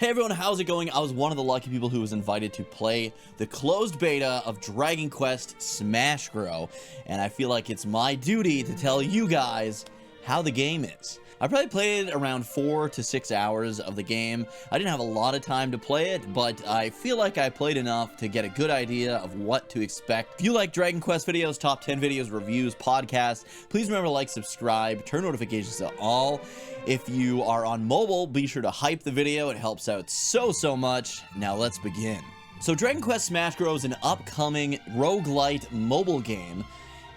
Hey everyone, how's it going? I was one of the lucky people who was invited to play the closed beta of Dragon Quest Smashro, and I feel like it's my duty to tell you guys how the game is. I probably played around 4 to 6 hours of the game. I didn't have a lot of time to play it, but I feel like I played enough to get a good idea of what to expect. If you like Dragon Quest videos, top 10 videos, reviews, podcasts, please remember to like, subscribe, turn notifications to all. If you are on mobile, be sure to hype the video. It helps out so much. Now let's begin. So Dragon Quest Smashro is an upcoming roguelite mobile game,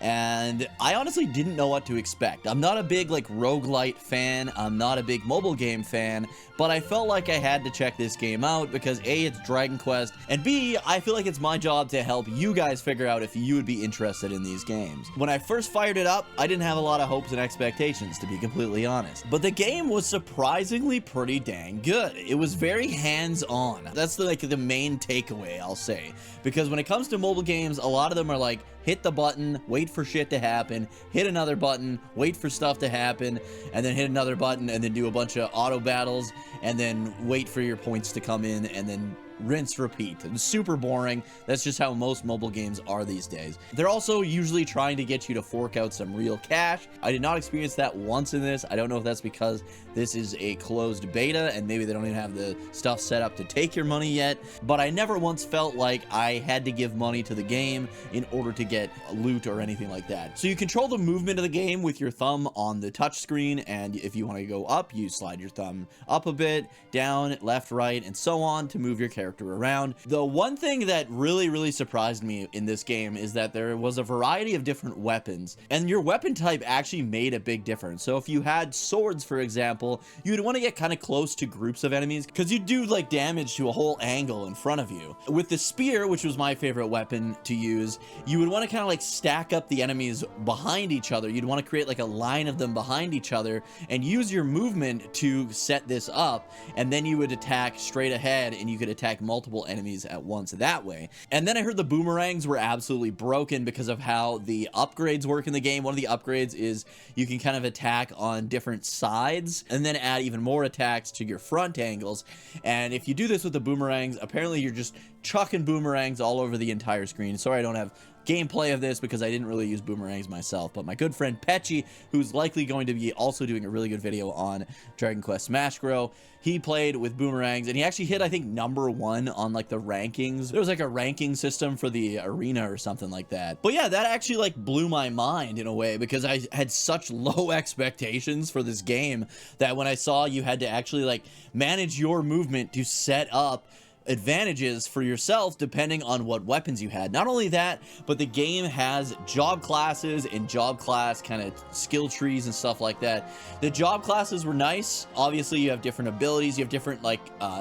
and I honestly didn't know what to expect. I'm not a big roguelite fan, I'm not a big mobile game fan, but I felt like I had to check this game out because A, it's Dragon Quest, and B, I feel like it's my job to help you guys figure out if you would be interested in these games. When I first fired it up, I didn't have a lot of hopes and expectations, to be completely honest. But the game was surprisingly pretty dang good. It was very hands-on. That's the main takeaway, I'll say. Because when it comes to mobile games, a lot of them are like, hit the button, wait for shit to happen, hit another button, wait for stuff to happen, and then hit another button, and then do a bunch of auto battles, and then wait for your points to come in, and then rinse, repeat. It's super boring. That's just how most mobile games are these days. They're also usually trying to get you to fork out some real cash. I did not experience that once in this. I don't know if that's because this is a closed beta and maybe they don't even have the stuff set up to take your money yet, but I never once felt like I had to give money to the game in order to get loot or anything like that. So you control the movement of the game with your thumb on the touch screen, and if you want to go up, you slide your thumb up a bit, down, left, right, and so on to move your character around. The one thing that really surprised me in this game is that there was a variety of different weapons, and your weapon type actually made a big difference. So if you had swords, for example, you'd want to get kind of close to groups of enemies because you do damage to a whole angle in front of you. With the spear, which was my favorite weapon to use, you would want to kind of stack up the enemies behind each other. You'd want to create a line of them behind each other and use your movement to set this up, and then you would attack straight ahead and you could attack multiple enemies at once that way. And then I heard the boomerangs were absolutely broken because of how the upgrades work in the game. One of the upgrades is you can kind of attack on different sides and then add even more attacks to your front angles. And if you do this with the boomerangs, apparently you're just chucking boomerangs all over the entire screen. Sorry I don't have gameplay of this because I didn't really use boomerangs myself, but my good friend Petchy, who's likely going to be also doing a really good video on Dragon Quest Smashro, he played with boomerangs and he actually hit, I think, #1 on the rankings. There was a ranking system for the arena or something like that. But yeah, that actually blew my mind in a way because I had such low expectations for this game that when I saw you had to actually manage your movement to set up advantages for yourself depending on what weapons you had. Not only that, but the game has job classes and job class kind of skill trees and stuff like that. The job classes were nice. Obviously you have different abilities, you have different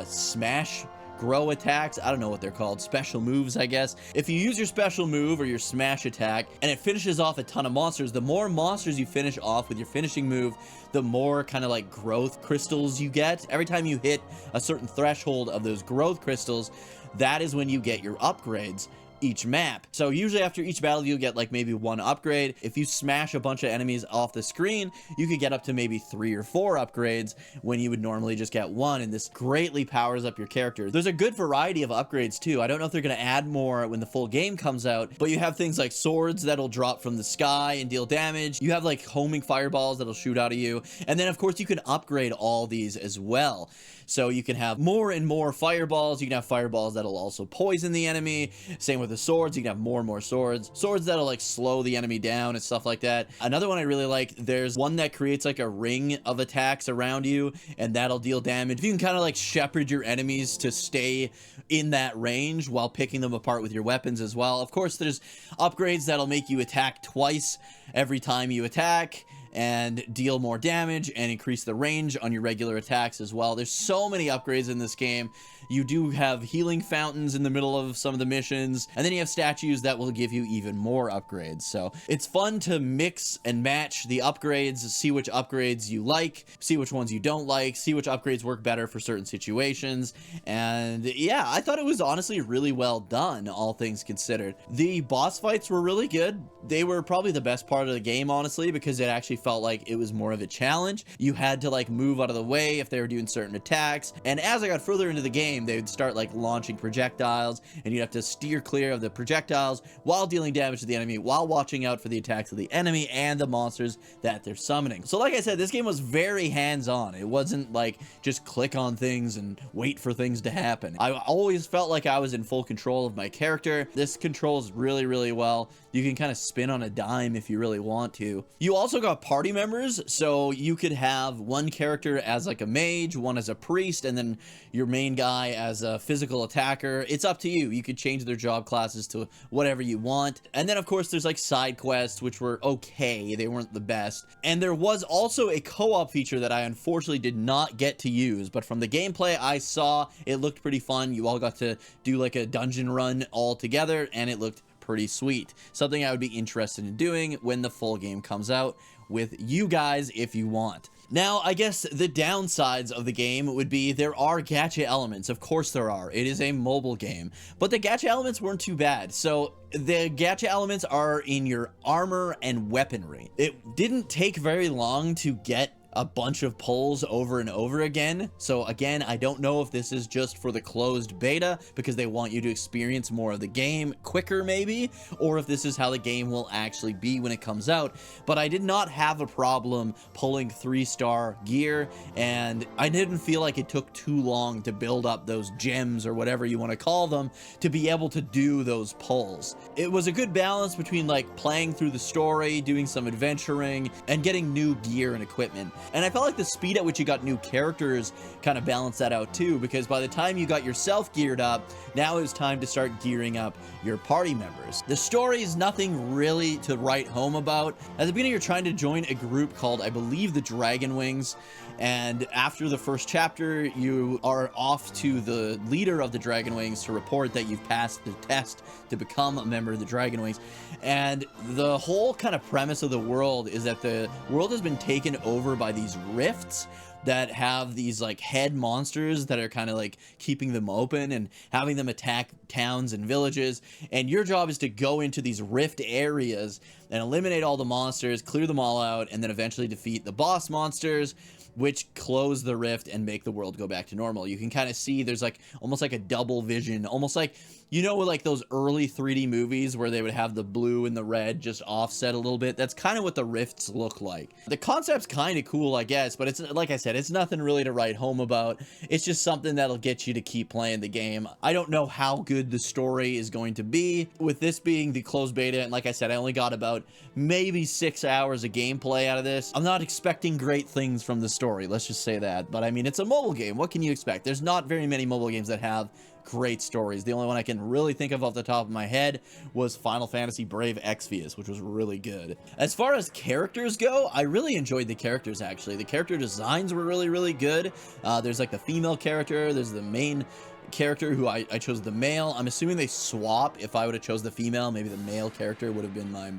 smash grow attacks. I don't know what they're called. Special moves, I guess. If you use your special move or your smash attack and it finishes off a ton of monsters, the more monsters you finish off with your finishing move, the more kind of growth crystals you get. Every time you hit a certain threshold of those growth crystals, that is when you get your upgrades each map. So usually after each battle you'll get maybe 1 upgrade. If you smash a bunch of enemies off the screen, you could get up to maybe 3 or 4 upgrades when you would normally just get 1, and this greatly powers up your character. There's a good variety of upgrades too. I don't know if they're going to add more when the full game comes out, but you have things like swords that'll drop from the sky and deal damage. You have homing fireballs that'll shoot out of you, and then of course you can upgrade all these as well. So you can have more and more fireballs. You can have fireballs that'll also poison the enemy. Same with the swords. You can have more and more swords. Swords that'll slow the enemy down and stuff like that. Another one I really like, there's one that creates a ring of attacks around you, and that'll deal damage. If you can kind of shepherd your enemies to stay in that range while picking them apart with your weapons as well. Of course, there's upgrades that'll make you attack twice every time you attack and deal more damage and increase the range on your regular attacks as well. There's so many upgrades in this game. You do have healing fountains in the middle of some of the missions, and then you have statues that will give you even more upgrades. So it's fun to mix and match the upgrades, see which upgrades you like, see which ones you don't like, see which upgrades work better for certain situations. And yeah, I thought it was honestly really well done, all things considered. The boss fights were really good. They were probably the best part of the game, honestly, because it actually felt like it was more of a challenge. You had to like move out of the way if they were doing certain attacks, and as I got further into the game, they would start like launching projectiles, and you'd have to steer clear of the projectiles while dealing damage to the enemy, while watching out for the attacks of the enemy and the monsters that they're summoning. So like I said, this game was very hands-on. It wasn't like just click on things and wait for things to happen. I always felt like I was in full control of my character. This controls really, really well. You can kind of spin on a dime if you really want to. You also got party members, so you could have one character as like a mage, one as a priest, and then your main guy as a physical attacker. It's up to you. You could change their job classes to whatever you want. And then of course there's like side quests, which were okay. They weren't the best. And there was also a co-op feature that I unfortunately did not get to use, but from the gameplay I saw, it looked pretty fun. You all got to do like a dungeon run all together, and it looked pretty sweet. Something I would be interested in doing when the full game comes out with you guys if you want. Now, I guess the downsides of the game would be there are gacha elements. Of course there are. It is a mobile game. But the gacha elements weren't too bad. So the gacha elements are in your armor and weaponry. It didn't take very long to get a bunch of pulls over and over again. So again, I don't know if this is just for the closed beta because they want you to experience more of the game quicker maybe, or if this is how the game will actually be when it comes out. But I did not have a problem pulling 3-star gear, and I didn't feel like it took too long to build up those gems or whatever you want to call them to be able to do those pulls. It was a good balance between like playing through the story, doing some adventuring, and getting new gear and equipment. And I felt like the speed at which you got new characters kind of balanced that out too, because by the time you got yourself geared up, now it was time to start gearing up your party members. The story is nothing really to write home about. At the beginning, you're trying to join a group called, I believe, the Dragon Wings. And after the first chapter, you are off to the leader of the Dragon Wings to report that you've passed the test to become a member of the Dragon Wings. And the whole kind of premise of the world is that the world has been taken over by these rifts that have these like head monsters that are kind of like keeping them open and having them attack towns and villages. And your job is to go into these rift areas and eliminate all the monsters, clear them all out, and then eventually defeat the boss monsters, which close the rift and make the world go back to normal. You can kind of see there's like almost like a double vision, almost like, you know, like those early 3D movies where they would have the blue and the red just offset a little bit. That's kind of what the rifts look like. The concept's kind of cool, I guess, but it's like I said, it's nothing really to write home about. It's just something that'll get you to keep playing the game. I don't know how good the story is going to be with this being the closed beta. And like I said, I only got about maybe 6 hours of gameplay out of this. I'm not expecting great things from the story, let's just say that. But I mean, it's a mobile game. What can you expect? There's not very many mobile games that have great stories. The only one I can really think of off the top of my head was Final Fantasy Brave Exvius, which was really good. As far as characters go, I really enjoyed the characters, actually. The character designs were really, really good. There's like the female character, there's the main character who I chose the male. I'm assuming they swap. If I would have chose the female, maybe the male character would have been my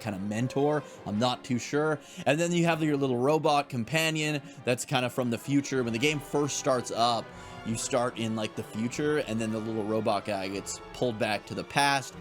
kind of mentor. I'm not too sure. And then you have your little robot companion that's kind of from the future. When the game first starts up, you start in like the future, and then the little robot guy gets pulled back to the past,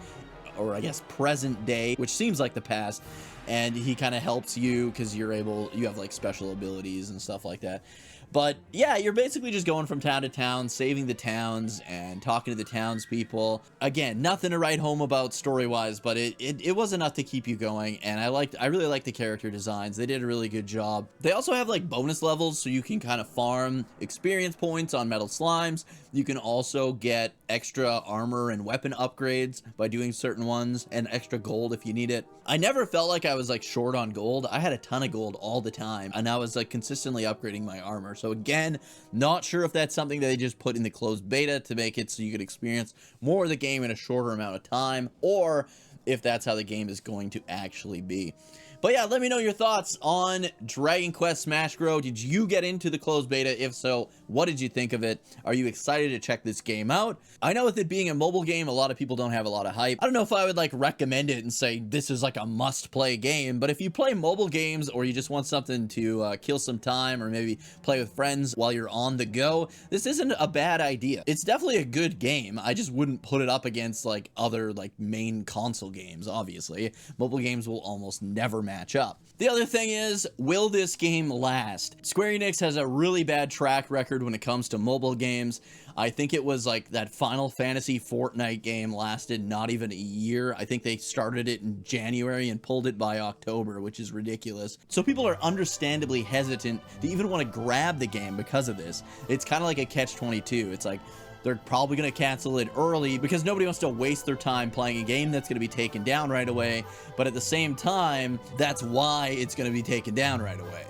or I guess present day, which seems like the past, and he kind of helps you because you have like special abilities and stuff like that. But yeah, you're basically just going from town to town, saving the towns and talking to the townspeople. Again, nothing to write home about story-wise, but it was enough to keep you going. And I really like the character designs. They did a really good job. They also have like bonus levels, so you can kind of farm experience points on metal slimes. You can also get extra armor and weapon upgrades by doing certain ones, and extra gold if you need it. I never felt like I was like short on gold. I had a ton of gold all the time, and I was like consistently upgrading my armor. So again, not sure if that's something that they just put in the closed beta to make it so you could experience more of the game in a shorter amount of time, or if that's how the game is going to actually be. But yeah, let me know your thoughts on Dragon Quest Smashro. Did you get into the closed beta? If so, what did you think of it? Are you excited to check this game out? I know with it being a mobile game, a lot of people don't have a lot of hype. I don't know if I would like recommend it and say this is like a must-play game, but if you play mobile games or you just want something to kill some time or maybe play with friends while you're on the go, this isn't a bad idea. It's definitely a good game. I just wouldn't put it up against like other like main console games, obviously. Mobile games will almost never match up. The other thing is, will this game last? Square Enix has a really bad track record when it comes to mobile games. I think it was like that Final Fantasy Fortnite game lasted not even a year. I think they started it in January and pulled it by October, which is ridiculous. So people are understandably hesitant to even want to grab the game because of this. It's kind of like a catch-22. It's like, they're probably going to cancel it early because nobody wants to waste their time playing a game that's going to be taken down right away. But at the same time, that's why it's going to be taken down right away,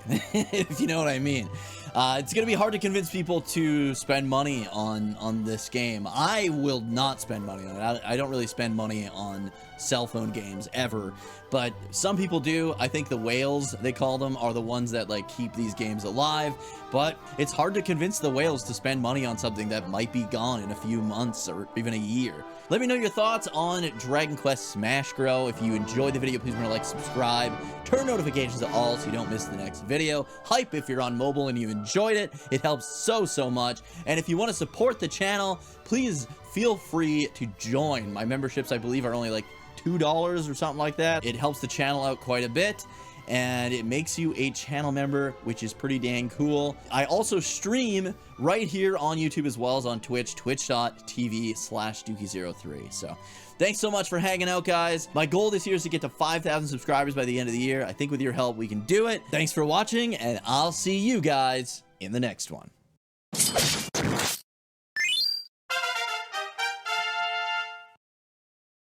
if you know what I mean. It's going to be hard to convince people to spend money on this game. I will not spend money on it. I don't really spend money on cell phone games ever, but some people do. I think the whales, they call them, are the ones that like keep these games alive, but it's hard to convince the whales to spend money on something that might be gone in a few months or even a year. Let me know your thoughts on Dragon Quest Smashro. If you enjoyed the video, please remember to like, subscribe, turn notifications to all so you don't miss the next video. Hype if you're on mobile and you enjoyed it. It helps so much. And if you want to support the channel, please feel free to join. My memberships, I believe, are only like $2 or something like that. It helps the channel out quite a bit, and it makes you a channel member, which is pretty dang cool. I also stream right here on YouTube as well as on Twitch, twitch.tv/Dookie03. So thanks so much for hanging out, guys. My goal this year is to get to 5,000 subscribers by the end of the year. I think with your help, we can do it. Thanks for watching, and I'll see you guys in the next one.